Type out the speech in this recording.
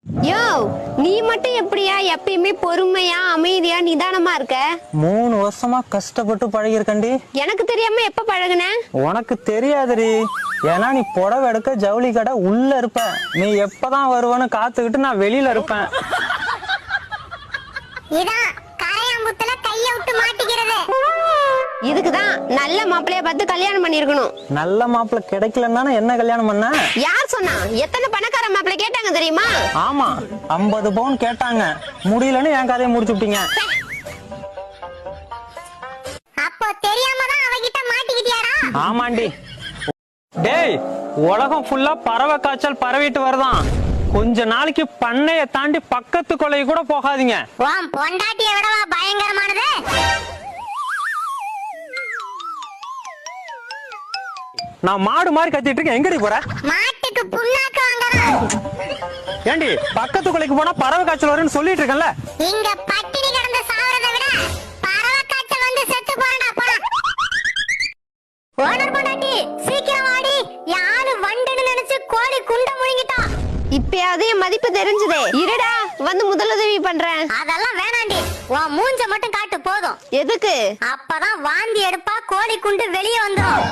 யோ, நீ மட்டும் எப்படியா எப்பயுமே பொறுமையா அமைதியா நிதானமா இருக்க? 3 வருஷமா கஷ்டப்பட்டு பழகிருக்கண்டி. எனக்கு தெரியாம எப்ப பழகுன? உனக்கு தெரியாதுடி. ஏன்னா நீ புடவை எடுக்க ஜவுளி கடை உள்ள இருப்ப. நீ எப்பதான் வருவன்னு காத்துக்கிட்டு நான் வெளியில இருப்பேன். இதான் கரையாம்புத்துல கைய விட்டு மாட்டிக்கிறது. இதுக்குதான் நல்ல மாப்பிள்ளைய பார்த்து கல்யாணம் பண்ணிருக்கணும். நல்ல மாப்பிள்ளை கிடைக்கலன்னா என்ன கல்யாணம் பண்ண? யார் சொன்னா? எத்தனை பணக்கார மாப்பிள்ளை கேட்டாங்க தெரியுமா? ஆமா, 50 பவுன் கேட்டாங்க. முடியலன்னு என் கதையை முடிச்சு விட்டீங்க. அப்போ தெரியாம தான் அவகிட்ட மாட்டிக்கிட்டியாடா? ஆமாண்டி. டேய், உலகம் ஃபுல்லா பறவை காய்ச்சல் பரவிட்டு வருதான். கொஞ்ச நாளைக்கு பண்ணைய தாண்டி பக்கத்து கொலை கூட போகாதீங்க. உன் பொண்டாட்டிய விடவா பயங்கரமானது? நான் மாடு மாதிரி கத்திட்டு இருக்கேன். எங்கடி போற? மாட்டுக்கு புண்ணாக்கு வாங்கறோம். ஏண்டி பக்கத்து கொலைக்கு போனா பறவை காய்ச்சல் வரும்னு சொல்லிட்டு இருக்கேன்ல. இங்க பட்டினி கிடந்து சாவறதை விட பறவை காய்ச்சல் வந்து செத்து போறடா போடா. ஓனர் பொண்டாட்டி சீக்கிரம் வாடி. யாரு வண்டுன்னு நினைச்சு கோழி குண்ட முழுங்கிட்டோம். இப்பயாவது என் மதிப்பு தெரிஞ்சதே. இருடா, வந்து முதலுதவி பண்றேன். அதெல்லாம் வேணாண்டி. உன் மூஞ்ச மட்டும் காட்டு போதும். எதுக்கு? அப்பதான் வாந்தி எடுப்பா, கோழி குண்டு வெளியே வந்துரும்.